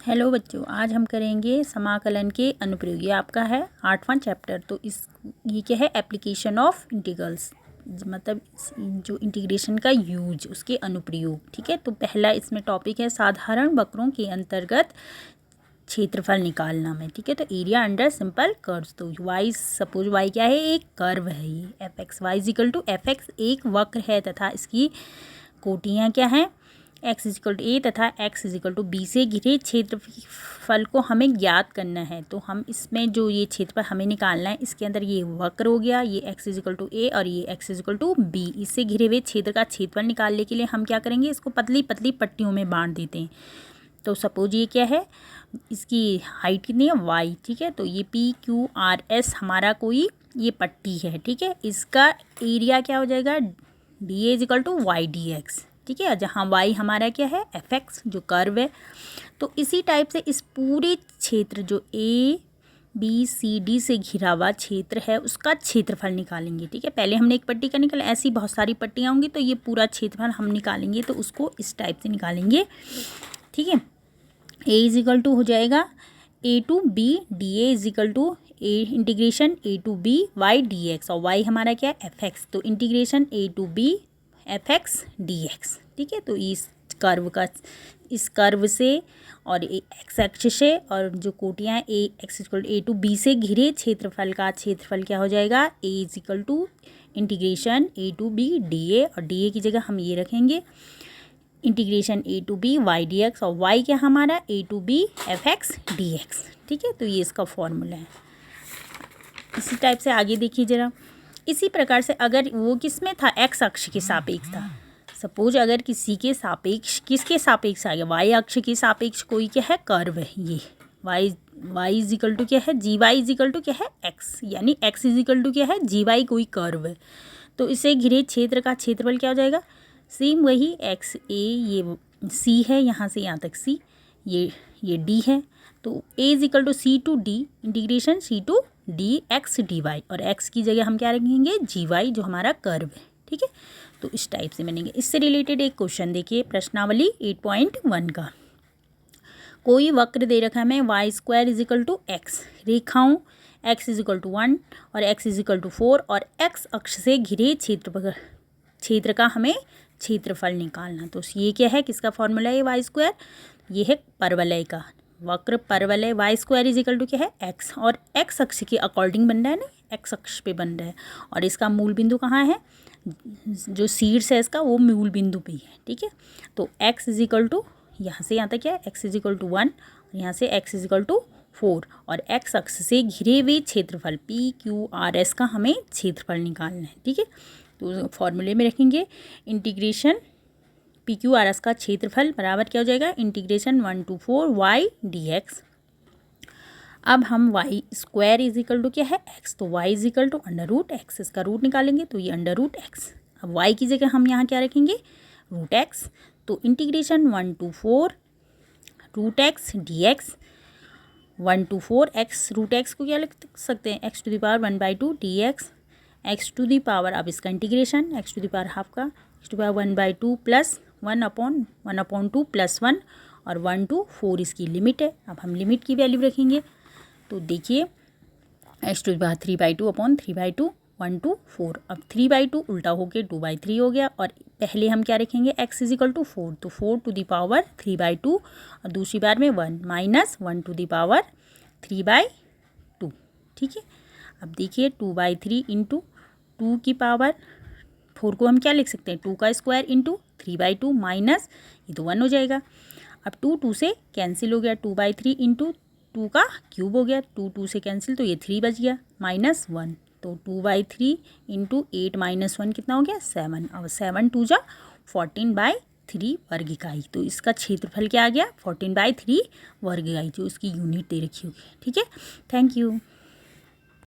Hello बच्चों, आज हम करेंगे समाकलन के अनुप्रयोग। ये आपका है 8वां चैप्टर। तो ये क्या है, एप्लीकेशन ऑफ इंटीग्रल्स, मतलब जो इंटीग्रेशन का यूज, उसके अनुप्रयोग। ठीक है, तो पहला इसमें टॉपिक है साधारण वक्रों के अंतर्गत क्षेत्रफल निकालना में। ठीक है, तो एरिया अंडर सिंपल कर्व्स। तो वाई, सपोज वाई क्या है, एक कर्व है। ये f x y equal to f x एक वक्र है तथा इसकी कोटियाँ क्या हैं, एक्स इजिकल टू ए तथा एक्स इजिकल टू बी से घिरे क्षेत्रफल को हमें ज्ञात करना है। तो हम इसमें जो ये क्षेत्रफल हमें निकालना है, इसके अंदर ये वक्र हो गया, ये एक्स इजिकल टू ए और ये एक्स इजिकल टू बी, इससे घिरे हुए क्षेत्र का क्षेत्रफल निकालने के लिए हम क्या करेंगे, इसको पतली पतली पट्टियों में बांट देते हैं। तो सपोज ये क्या है, इसकी हाइट कितनी है, वाई। ठीक है, तो ये पी क्यू आर एस हमारा कोई ये पट्टी है। ठीक है, इसका एरिया क्या हो जाएगा, d A is equal to y D x. ठीक है, जहाँ वाई हमारा क्या है, एफ एक्स जो कर्व है। तो इसी टाइप से इस पूरे क्षेत्र जो ए बी सी डी से घिरा हुआ क्षेत्र है, उसका क्षेत्रफल निकालेंगे। ठीक है, पहले हमने एक पट्टी का निकाला, ऐसी बहुत सारी पट्टियाँ होंगी, तो ये पूरा क्षेत्रफल हम निकालेंगे, तो उसको इस टाइप से निकालेंगे। ठीक है, ए इजिकल टू हो जाएगा A to B D A is equal to A integration A to B Y D X, और वाई हमारा क्या है, एफ एक्स। तो integration A to B F X D x. ठीक है, तो इस कर्व से और एक्स एक्स से और जो कोटियाँ हैं A X equal to A to B से घिरे क्षेत्रफल का क्षेत्रफल क्या हो जाएगा, A is equal to integration A to B D A, और डी ए की जगह हम ये रखेंगे integration A to B Y D X, और वाई क्या हमारा A to B F X D x. ठीक है, तो ये इसका फॉर्मूला है। इसी टाइप से आगे देखिए जरा। इसी प्रकार से अगर वो किस में था, एक्स अक्ष के सापेक्ष था। सपोज अगर किसी के सापेक्ष, किसके सापेक्ष आ गया, वाई अक्ष के सापेक्ष कोई क्या है, कर्व है। ये वाई इजिकल टू क्या है, जी वाई इजिकल टू क्या है, एक्स, यानी एक्स इजिकल टू क्या है, जी वाई कोई कर्व है। तो इसे घिरे क्षेत्र का क्षेत्रफल क्या हो जाएगा, सेम वही एक्स ए, ये सी है, यहाँ से यहाँ तक सी, ये डी है। तो A is equal to C to D integration C to D X D Y, और एक्स की जगह हम क्या रखेंगे, जी वाई जो हमारा कर्व है। ठीक है, तो इस टाइप से बनेंगे। इससे रिलेटेड एक क्वेश्चन देखिए, प्रश्नावली 8.1 का। कोई वक्र दे रखा है हमें, y square equal to x, रेखाओं एक्स इजिकल टू 1 और एक्स इजिकल टू 4 और एक्स अक्ष से घिरे क्षेत्र का हमें क्षेत्रफल निकालना। तो ये क्या है, किसका फॉर्मूला है, वाई स्क्वायर, ये है परवलय का वक्र परवलय। वाई स्क्वायर इजिकल टू क्या है, एक्स, और एक्स अक्ष के अकॉर्डिंग बन रहा है ना, एक्स अक्ष पे बन रहा है, और इसका मूल बिंदु कहाँ है, जो शीर्ष है इसका, वो मूल बिंदु पे ही है। ठीक है, तो एक्स इजिकल टू यहाँ से यहाँ तक क्या है, एक्स इजिकल टू 1 और यहाँ से एक्स इजिकल टू 4, और एक्स अक्ष से घिरे हुए क्षेत्रफल पी क्यू आर एस का हमें क्षेत्रफल निकालना है। ठीक है, तो फॉर्मूले में रखेंगे integration p q r s का क्षेत्रफल बराबर क्या हो जाएगा, integration 1 to 4 y D x. अब हम वाई स्क्वायर इजिकल टू क्या है, एक्स, तो y equal to under root x, इसका रूट निकालेंगे तो ये अंडर रूट एक्स। अब वाई की जगह हम यहाँ क्या रखेंगे, रूट एक्स। तो integration 1 to 4 root x D x, 1 to 4 x, root x को क्या लिख सकते हैं, x to the power 1/2 d x, x to the power, अब इसका integration x to the power half का, x to the power 1/2 plus 1/2 plus 1, और 1 to 4 इसकी लिमिट है। अब हम लिमिट की वैल्यू रखेंगे, तो देखिए x to the power 3/2 upon 3/2 1 to 4। अब 3/2 उल्टा होके 2/3 हो गया, और पहले हम क्या रखेंगे, एक्स इजिकल टू 4, तो 4 to the पावर 3/2, और दूसरी बार में 1 माइनस 1 to the पावर 3/2। ठीक है, अब देखिए 2/3 इंटू 2 की पावर 4 को हम क्या लिख सकते हैं, 2 का स्क्वायर इंटू 3/2 माइनस, ये तो 1 हो जाएगा। अब 2 से कैंसिल हो गया, 2/3 इंटू 2 का क्यूब हो गया, 2 से कैंसिल, तो ये 3 बच गया माइनस 1, तो 2/3 इंटू 8 माइनस 1 कितना हो गया, 7। अब 7 2 जा 14/3 वर्ग इकाई। तो इसका क्षेत्रफल क्या आ गया, 14/3 वर्ग इकाई, जो इसकी यूनिट दे रखी होगी। ठीक है, थैंक यू।